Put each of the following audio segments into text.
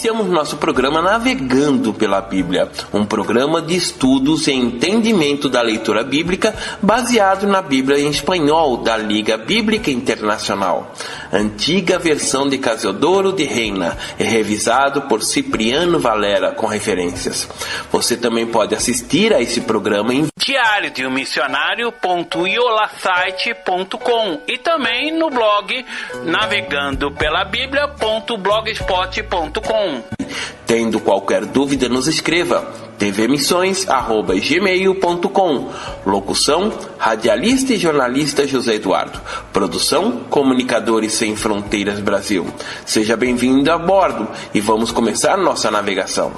iniciamos nosso programa Navegando pela Bíblia, um programa de estudos e entendimento da leitura bíblica baseado na Bíblia em espanhol da Liga Bíblica Internacional, antiga versão de Casiodoro de Reina e revisado por Cipriano Valera com referências. Você também pode assistir a esse programa em diariodeumissionario.iolasite.com e também no blog navegandopelabiblia.blogspot.com. Tendo qualquer dúvida, nos escreva tvmissões@gmail.com. Locução: radialista e jornalista José Eduardo. Produção: Comunicadores Sem Fronteiras Brasil. Seja bem-vindo a bordo e vamos começar nossa navegação.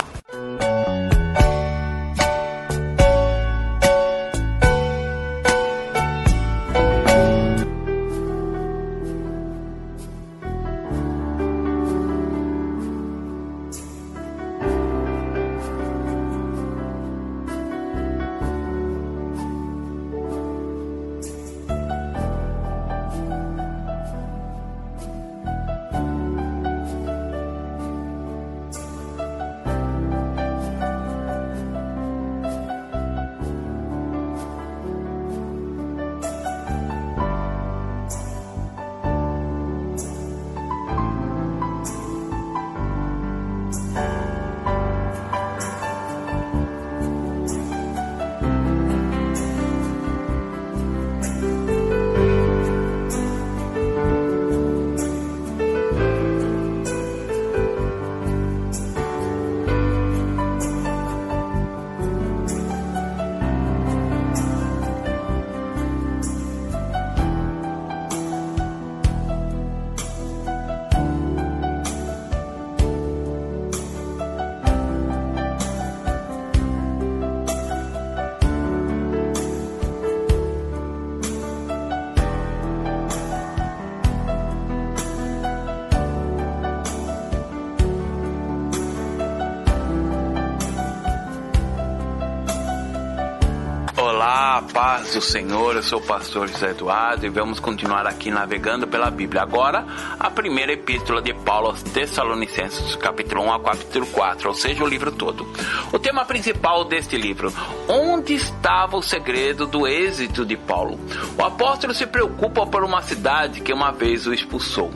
Olá, paz do Senhor, eu sou o pastor José Eduardo e vamos continuar aqui navegando pela Bíblia. Agora, a primeira epístola de Paulo aos Tessalonicenses, capítulo 1 a capítulo 4, ou seja, o livro todo. O tema principal deste livro: onde estava o segredo do êxito de Paulo? O apóstolo se preocupa por uma cidade que uma vez o expulsou.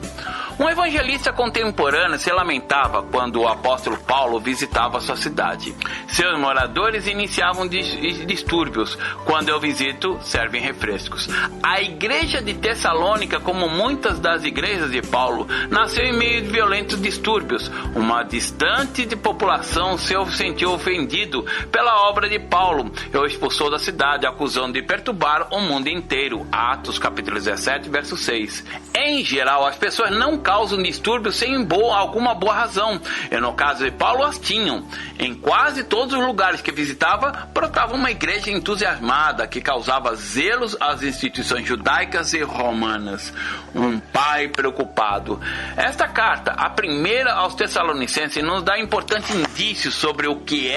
Um evangelista contemporâneo se lamentava quando o apóstolo Paulo visitava sua cidade. Seus moradores iniciavam distúrbios. Quando eu visito, servem refrescos. A igreja de Tessalônica, como muitas das igrejas de Paulo, nasceu em meio de violentos distúrbios. Uma distante de população se sentiu ofendido pela obra de Paulo e o expulsou da cidade, acusando de perturbar o mundo inteiro. Atos capítulo 17, verso 6. Em geral, as pessoas não causam distúrbios sem alguma boa razão, e no caso de Paulo as tinham. Em quase todos os lugares que visitava, brotava uma igreja entusiasmada que causava zelos às instituições judaicas e romanas. Um pai preocupado. Esta carta, a primeira aos Tessalonicenses, nos dá importantes indícios sobre o que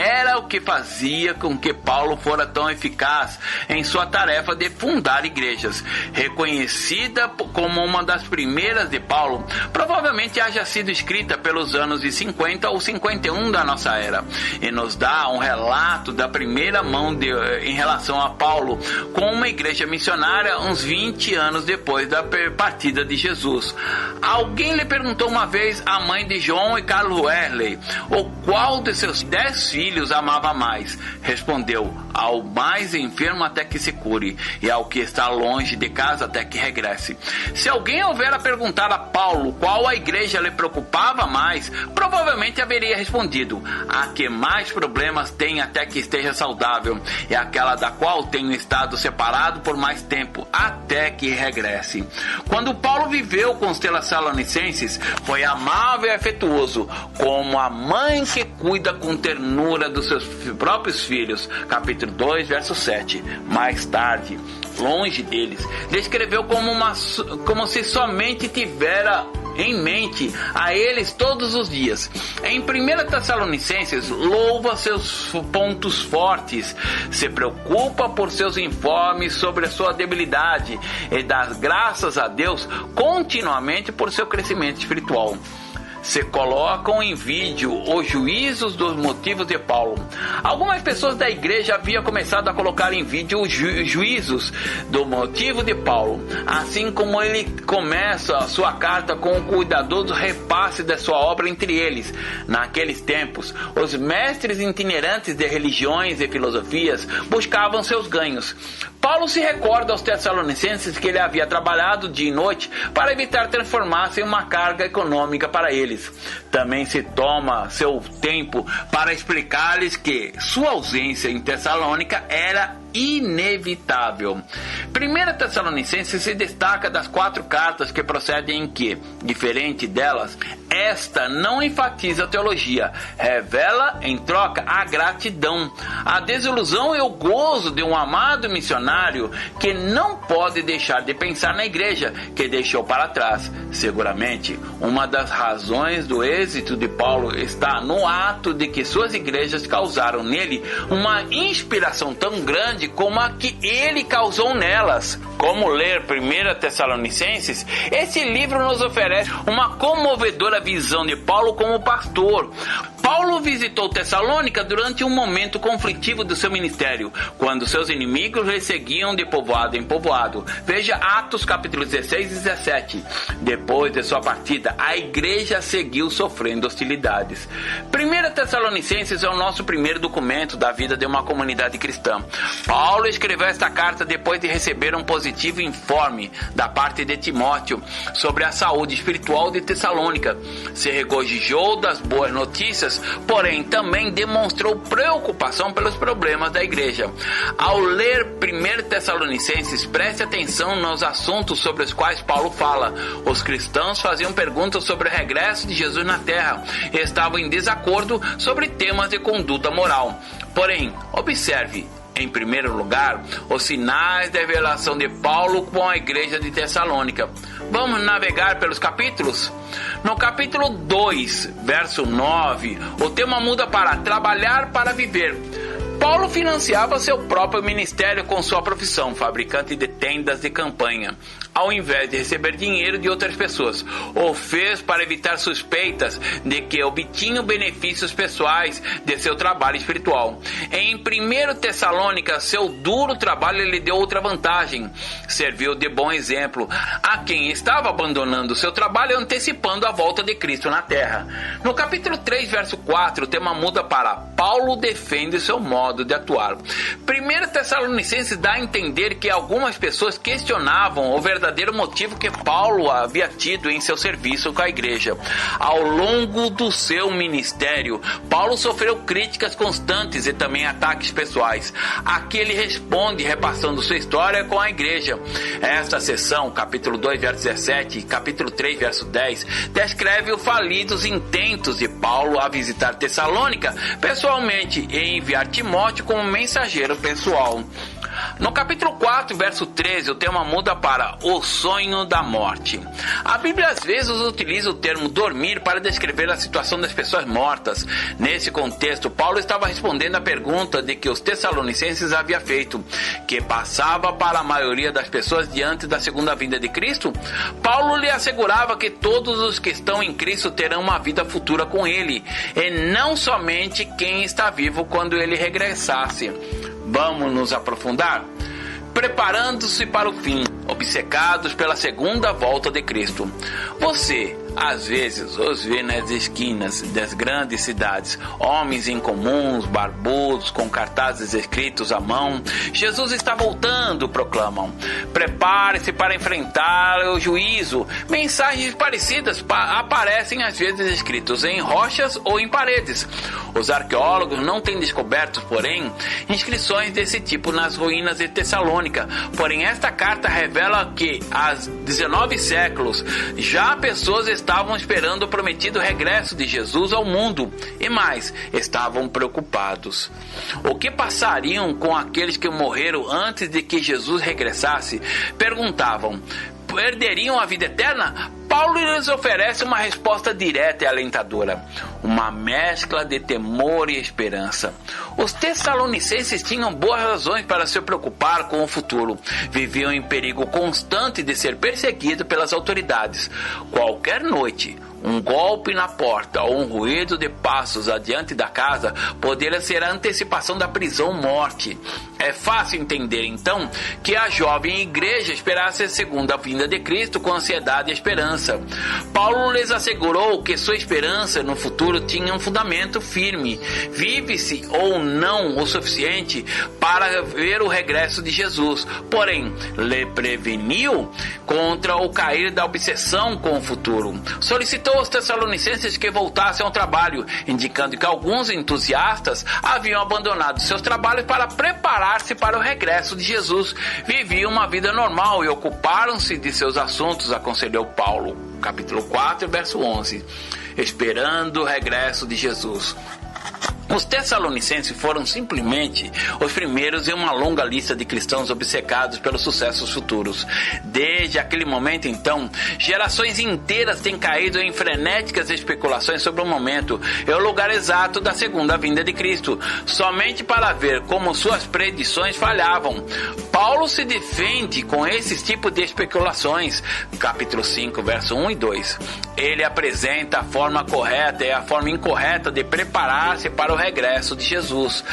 fazia com que Paulo fora tão eficaz em sua tarefa de fundar igrejas. Reconhecida como uma das primeiras de Paulo, provavelmente haja sido escrita pelos anos de 50 ou 51 da nossa era, e nos dá um relato da primeira mão em relação a Paulo com uma igreja missionária uns 20 anos depois da partida de Jesus. Alguém lhe perguntou uma vez à mãe de John e Carlos Wesley o qual de seus 10 filhos amava mais. Respondeu: ao mais enfermo até que se cure, e ao que está longe de casa até que regresse. Se alguém houvera perguntar a Paulo qual a igreja lhe preocupava mais, provavelmente haveria respondido: a que mais problemas tem até que esteja saudável, e aquela da qual tenho estado separado por mais tempo, até que regresse. Quando Paulo viveu com os Tessalonicenses, foi amável e afetuoso, como a mãe que cuida com ternura dos seus próprios filhos. Capítulo 2, verso 7. Mais tarde, longe deles, descreveu como se somente tivera em mente a eles todos os dias. Em 1 Tessalonicenses, louva seus pontos fortes, se preocupa por seus informes sobre a sua debilidade e dá graças a Deus continuamente por seu crescimento espiritual. se colocam em vídeo os juízos dos motivos de Paulo. Algumas pessoas da igreja haviam começado a colocar em vídeo os juízos do motivo de Paulo, assim como ele começa a sua carta com o cuidadoso repasse da sua obra entre eles. Naqueles tempos, os mestres itinerantes de religiões e filosofias buscavam seus ganhos. Paulo se recorda aos Tessalonicenses que ele havia trabalhado dia e noite para evitar transformar-se em uma carga econômica para eles. Também se toma seu tempo para explicar-lhes que sua ausência em Tessalônica era inevitável. 1 Tessalonicenses se destaca das 4 cartas que procedem em que, diferente delas, esta não enfatiza a teologia, revela em troca a gratidão, a desilusão e o gozo de um amado missionário que não pode deixar de pensar na igreja que deixou para trás. Seguramente, uma das razões do êxito de Paulo está no ato de que suas igrejas causaram nele uma inspiração tão grande como a que ele causou nelas. Como ler 1 Tessalonicenses, esse livro nos oferece uma comovedora visão de Paulo como pastor. Paulo visitou Tessalônica durante um momento conflitivo do seu ministério, quando seus inimigos lhe seguiam de povoado em povoado. Veja Atos capítulos 16 e 17. Depois de sua partida, a igreja seguiu sofrendo hostilidades. 1 Tessalonicenses é o nosso primeiro documento da vida de uma comunidade cristã. Paulo escreveu esta carta depois de receber um positivo informe da parte de Timóteo sobre a saúde espiritual de Tessalônica. Se regozijou das boas notícias, porém também demonstrou preocupação pelos problemas da igreja. Ao ler 1 Tessalonicenses, preste atenção nos assuntos sobre os quais Paulo fala. Os cristãos faziam perguntas sobre o regresso de Jesus na terra e estavam em desacordo sobre temas de conduta moral. Porém, observe, em primeiro lugar, os sinais da revelação de Paulo com a igreja de Tessalônica. Vamos navegar pelos capítulos? No capítulo 2, verso 9, o tema muda para trabalhar para viver. Paulo financiava seu próprio ministério com sua profissão, fabricante de tendas de campanha, ao invés de receber dinheiro de outras pessoas. O fez para evitar suspeitas de que obtinha benefícios pessoais de seu trabalho espiritual. Em 1 Tessalônica, seu duro trabalho lhe deu outra vantagem. Serviu de bom exemplo a quem estava abandonando seu trabalho, antecipando a volta de Cristo na terra. No capítulo 3, verso 4, o tema muda para Paulo defende seu modo de atuar. 1 Tessalonicenses dá a entender que algumas pessoas questionavam o verdadeiro motivo que Paulo havia tido em seu serviço com a igreja. Ao longo do seu ministério, Paulo sofreu críticas constantes e também ataques pessoais. Aqui ele responde repassando sua história com a igreja. Esta seção, capítulo 2, verso 17 e capítulo 3, verso 10, descreve os falidos intentos de Paulo a visitar Tessalônica pessoalmente e enviar Timóteo como mensageiro pessoal. No capítulo 4, verso 13, o tema muda para o sonho da morte. A Bíblia às vezes utiliza o termo dormir para descrever a situação das pessoas mortas. Nesse contexto, Paulo estava respondendo à pergunta de que os Tessalonicenses haviam feito, que passava para a maioria das pessoas diante da segunda vinda de Cristo. Paulo lhe assegurava que todos os que estão em Cristo terão uma vida futura com ele, e não somente quem está vivo quando ele regressasse. Vamos nos aprofundar? Preparando-se para o fim, obcecados pela segunda volta de Cristo. Você, às vezes, os vê nas esquinas das grandes cidades, homens incomuns, barbudos, com cartazes escritos à mão. Jesus está voltando, proclamam. Prepare-se para enfrentar o juízo. Mensagens parecidas aparecem às vezes escritos em rochas ou em paredes. Os arqueólogos não têm descoberto, porém, inscrições desse tipo nas ruínas de Tessalônica. Porém, esta carta revela que, há 19 séculos, já pessoas estavam esperando o prometido regresso de Jesus ao mundo. E mais, estavam preocupados. O que passariam com aqueles que morreram antes de que Jesus regressasse? Perguntavam, perderiam a vida eterna? Paulo lhes oferece uma resposta direta e alentadora, uma mescla de temor e esperança. Os Tessalonicenses tinham boas razões para se preocupar com o futuro. Viviam em perigo constante de ser perseguidos pelas autoridades. Qualquer noite, Um golpe na porta ou um ruído de passos adiante da casa poderia ser a antecipação da prisão ou morte. É fácil entender, então, que a jovem igreja esperasse a segunda vinda de Cristo com ansiedade e esperança. Paulo lhes assegurou que sua esperança no futuro tinha um fundamento firme. Vive-se ou não o suficiente para ver o regresso de Jesus. Porém, lhe preveniu contra o cair da obsessão com o futuro. Solicitou aos Tessalonicenses que voltassem ao trabalho, indicando que alguns entusiastas haviam abandonado seus trabalhos para preparar-se para o regresso de Jesus. Viviam uma vida normal e ocuparam-se de seus assuntos, aconselhou Paulo. Capítulo 4, verso 11. Esperando o regresso de Jesus. Os Tessalonicenses foram simplesmente os primeiros em uma longa lista de cristãos obcecados pelos sucessos futuros. Desde aquele momento, então, gerações inteiras têm caído em frenéticas especulações sobre o momento e o lugar exato da segunda vinda de Cristo, somente para ver como suas predições falhavam. Paulo se defende com esses tipos de especulações. Capítulo 5, verso 1 e 2. Ele apresenta a forma correta e a forma incorreta de preparar-se para o regresso de Jesus.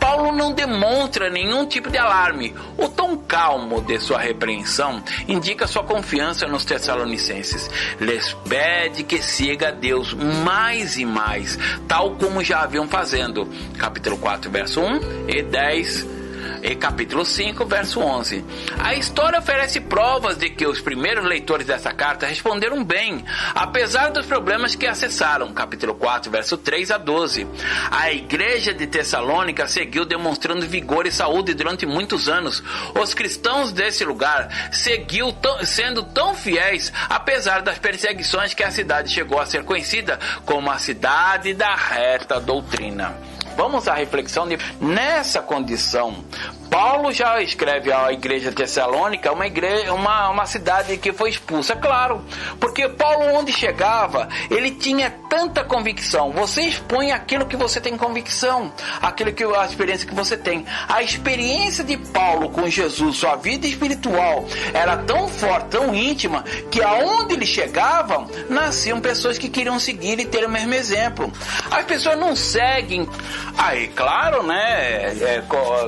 Paulo não demonstra nenhum tipo de alarme. O tom calmo de sua repreensão indica sua confiança nos Tessalonicenses. Lhes pede que siga a Deus mais e mais, tal como já haviam fazendo. Capítulo 4, verso 1 e 10. E capítulo 5, verso 11. A história oferece provas de que os primeiros leitores dessa carta responderam bem, apesar dos problemas que acessaram. Capítulo 4, verso 3 a 12. A igreja de Tessalônica seguiu demonstrando vigor e saúde durante muitos anos. Os cristãos desse lugar seguiu sendo tão fiéis, apesar das perseguições, que a cidade chegou a ser conhecida como a cidade da reta doutrina. Vamos à reflexão de nessa condição. Paulo já escreve à igreja de Tessalônica, uma cidade que foi expulsa, claro, porque Paulo, onde chegava, ele tinha tanta convicção. Você expõe aquilo que você tem convicção, a experiência que você tem. A experiência de Paulo com Jesus, sua vida espiritual, era tão forte, tão íntima, que aonde ele chegava, nasciam pessoas que queriam seguir e ter o mesmo exemplo. As pessoas não seguem. Aí, claro, né?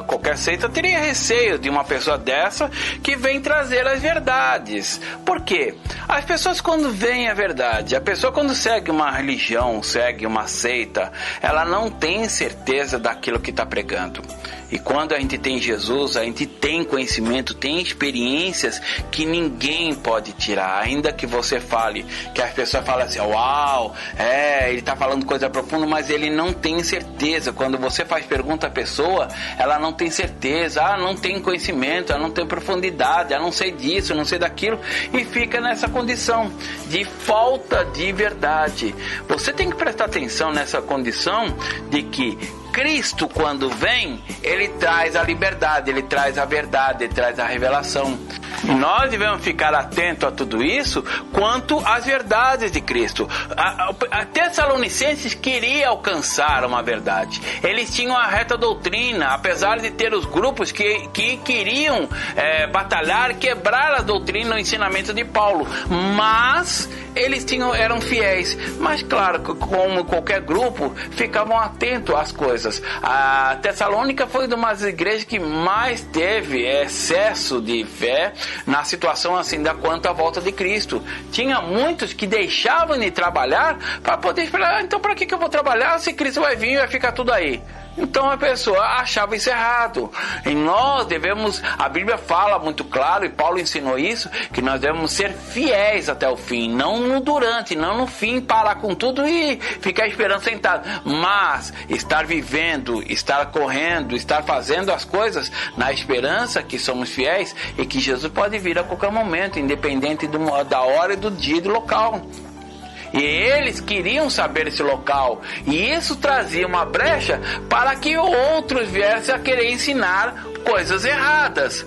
Qualquer seita teria receio de uma pessoa dessa que vem trazer as verdades. Por quê? As pessoas, quando veem a verdade, a pessoa, quando segue uma religião, segue uma seita, ela não tem certeza daquilo que está pregando. E quando a gente tem Jesus, a gente tem conhecimento, tem experiências que ninguém pode tirar. Ainda que você fale, que as pessoas falam assim, uau, ele está falando coisa profunda, mas ele não tem certeza. Quando você faz pergunta à pessoa, ela não tem certeza, não tem conhecimento, ela não tem profundidade, não sei disso, não sei daquilo, e fica nessa condição de falta de verdade. Você tem que prestar atenção nessa condição de que Cristo, quando vem, ele traz a liberdade, ele traz a verdade, ele traz a revelação. E nós devemos ficar atentos a tudo isso quanto às verdades de Cristo. A Tessalonicenses queria alcançar uma verdade. Eles tinham a reta doutrina, apesar de ter os grupos que queriam batalhar, quebrar a doutrina, o ensinamento de Paulo. Mas eles eram fiéis. Mas claro, como qualquer grupo, ficavam atentos às coisas. A Tessalônica foi uma das igrejas que mais teve excesso de fé na situação assim da quanto à volta de Cristo. Tinha muitos que deixavam de trabalhar para poder esperar. Então, para que eu vou trabalhar se Cristo vai vir e vai ficar tudo aí? Então a pessoa achava isso errado. E nós devemos, a Bíblia fala muito claro, e Paulo ensinou isso, que nós devemos ser fiéis até o fim, não no durante, não no fim, parar com tudo e ficar esperando sentado, mas estar vivendo, estar correndo, estar fazendo as coisas na esperança que somos fiéis e que Jesus pode vir a qualquer momento, independente da hora, do dia e do local. E eles queriam saber esse local, e isso trazia uma brecha para que outros viessem a querer ensinar coisas erradas.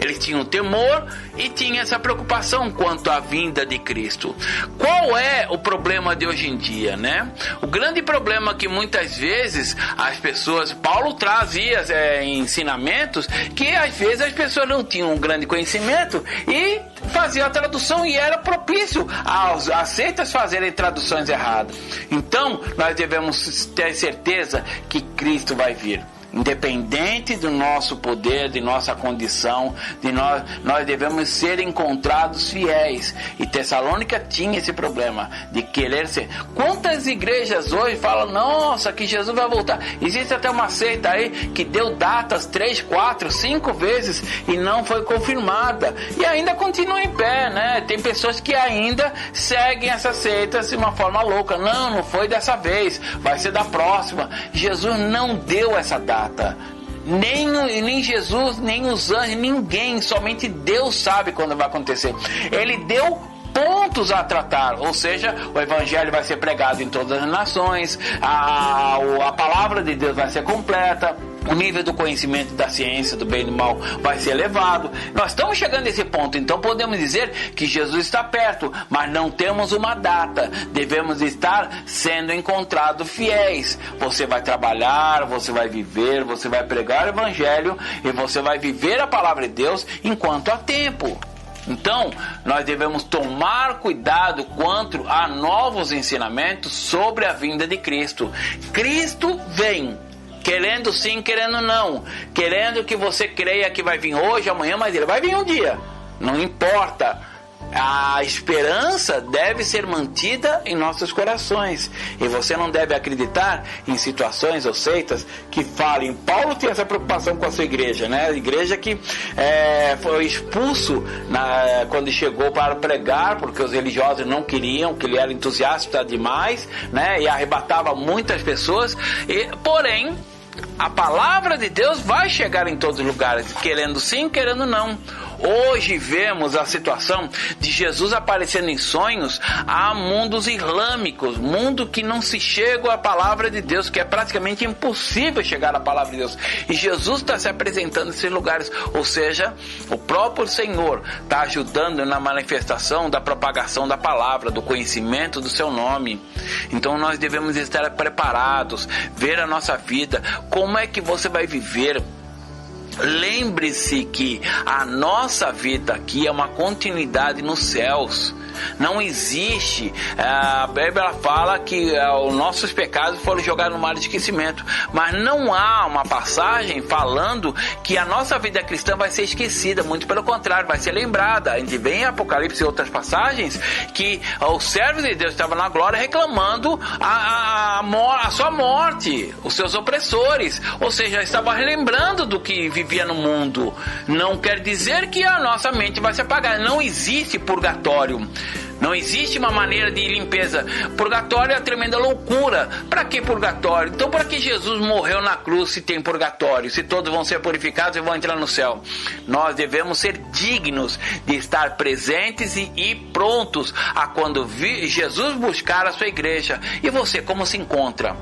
Eles tinham temor e tinham essa preocupação quanto à vinda de Cristo. Qual é o problema de hoje em dia, né? O grande problema que muitas vezes as pessoas... Paulo trazia ensinamentos que às vezes as pessoas não tinham um grande conhecimento e faziam a tradução, e era propício às seitas fazerem traduções erradas. Então, nós devemos ter certeza que Cristo vai vir. Independente do nosso poder, de nossa condição, nós devemos ser encontrados fiéis. E Tessalônica tinha esse problema de querer ser. Quantas igrejas hoje falam, nossa, que Jesus vai voltar? Existe até uma seita aí que deu datas 3, 4, 5 vezes e não foi confirmada. E ainda continua em pé, né? Tem pessoas que ainda seguem essas seitas de uma forma louca. Não foi dessa vez, vai ser da próxima. Jesus não deu essa data. Nem Jesus, nem os anjos, ninguém, somente Deus sabe quando vai acontecer. Ele deu pontos a tratar, ou seja, o evangelho vai ser pregado em todas as nações, a palavra de Deus vai ser completa, o nível do conhecimento da ciência, do bem e do mal, vai ser elevado. Nós estamos chegando a esse ponto, então podemos dizer que Jesus está perto, mas não temos uma data. Devemos estar sendo encontrados fiéis. Você vai trabalhar, você vai viver, você vai pregar o evangelho e você vai viver a palavra de Deus enquanto há tempo. Então, nós devemos tomar cuidado quanto a novos ensinamentos sobre a vinda de Cristo. Cristo vem. Querendo sim, querendo não. Querendo que você creia que vai vir hoje, amanhã, mas ele vai vir um dia. Não importa. A esperança deve ser mantida em nossos corações. E você não deve acreditar em situações ou seitas que falem. Paulo tinha essa preocupação com a sua igreja, né? A igreja que foi expulso quando chegou para pregar, porque os religiosos não queriam, que ele era entusiasta demais, né? E arrebatava muitas pessoas. Porém, a palavra de Deus vai chegar em todos os lugares, querendo sim, querendo não. Hoje vemos a situação de Jesus aparecendo em sonhos a mundos islâmicos, mundo que não se chega à palavra de Deus, que é praticamente impossível chegar à palavra de Deus. E Jesus está se apresentando nesses lugares, ou seja, o próprio Senhor está ajudando na manifestação da propagação da palavra, do conhecimento do seu nome. Então nós devemos estar preparados, ver a nossa vida, como é que você vai viver. Lembre-se que a nossa vida aqui é uma continuidade nos céus. Não existe, a Bíblia fala que os nossos pecados foram jogados no mar de esquecimento, mas não há uma passagem falando que a nossa vida cristã vai ser esquecida, muito pelo contrário, vai ser lembrada. A gente vê em Apocalipse e outras passagens que os servos de Deus estavam na glória reclamando a sua morte, os seus opressores, ou seja, estavam lembrando do que vivia no mundo. Não quer dizer que a nossa mente vai se apagar, não existe purgatório. Não existe uma maneira de limpeza. Purgatório é a tremenda loucura. Para que purgatório? Então, para que Jesus morreu na cruz se tem purgatório? Se todos vão ser purificados e vão entrar no céu? Nós devemos ser dignos de estar presentes e prontos a quando Jesus buscar a sua igreja. E você, como se encontra?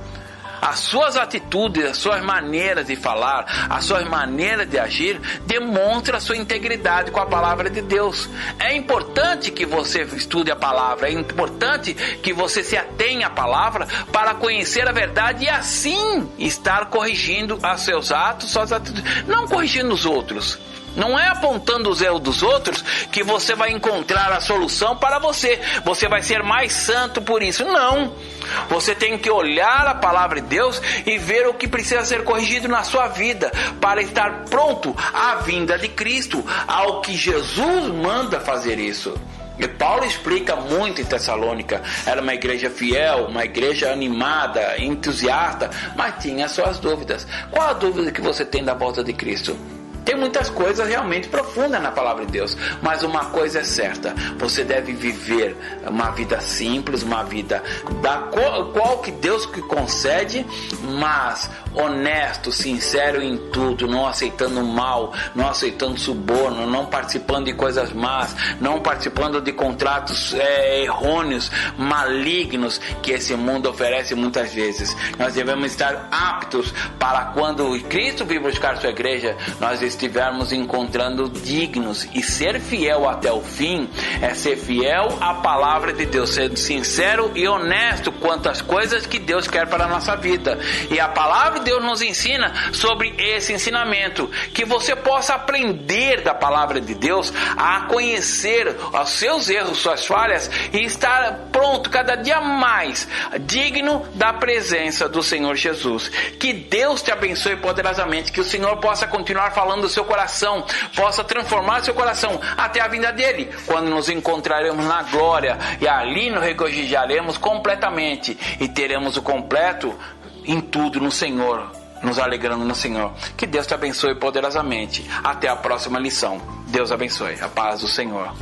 As suas atitudes, as suas maneiras de falar, as suas maneiras de agir demonstram a sua integridade com a palavra de Deus. É importante que você estude a palavra, é importante que você se atenha à palavra para conhecer a verdade e assim estar corrigindo os seus atos, suas atitudes, não corrigindo os outros. Não é apontando os erros dos outros que você vai encontrar a solução para você. Você vai ser mais santo por isso. Não. Você tem que olhar a palavra de Deus e ver o que precisa ser corrigido na sua vida para estar pronto à vinda de Cristo, ao que Jesus manda fazer isso. E Paulo explica muito em Tessalônica. Era uma igreja fiel, uma igreja animada, entusiasta, mas tinha suas dúvidas. Qual a dúvida que você tem da volta de Cristo? Tem muitas coisas realmente profundas na palavra de Deus, mas uma coisa é certa: você deve viver uma vida simples, uma vida da qual que Deus que concede, mas honesto, sincero em tudo, não aceitando mal, não aceitando suborno, não participando de coisas más, não participando de contratos errôneos, malignos que esse mundo oferece muitas vezes. Nós devemos estar aptos para quando Cristo vir buscar sua igreja, nós estivermos encontrando dignos, e ser fiel até o fim é ser fiel à palavra de Deus, ser sincero e honesto quanto às coisas que Deus quer para a nossa vida. E a palavra de Deus nos ensina sobre esse ensinamento, que você possa aprender da palavra de Deus, a conhecer os seus erros, suas falhas, e estar pronto cada dia mais, digno da presença do Senhor Jesus. Que Deus te abençoe poderosamente, que o Senhor possa continuar falando do seu coração, possa transformar seu coração até a vinda dele, quando nos encontraremos na glória, e ali nos regozijaremos completamente e teremos o completo em tudo no Senhor, nos alegrando no Senhor. Que Deus te abençoe poderosamente. Até a próxima lição. Deus abençoe. A paz do Senhor.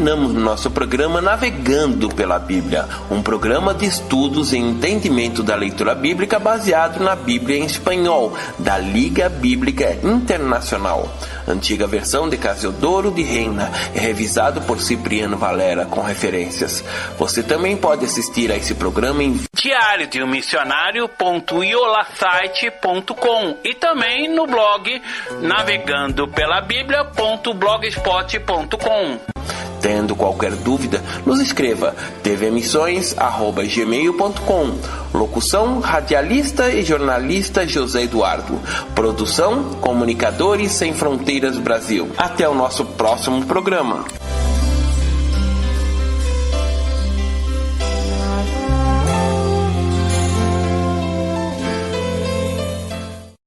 Terminamos nosso programa Navegando pela Bíblia, um programa de estudos e entendimento da leitura bíblica baseado na Bíblia em espanhol, da Liga Bíblica Internacional. Antiga versão de Casiodoro de Reina, é revisado por Cipriano Valera com referências. Você também pode assistir a esse programa em diariodeummissionario.iolasite.com e também no blog navegandopelabiblia.blogspot.com. Tendo qualquer dúvida, nos escreva tvmissões@gmail.com. Locução, radialista e jornalista José Eduardo. Produção, Comunicadores Sem Fronteiras Brasil. Até o nosso próximo programa.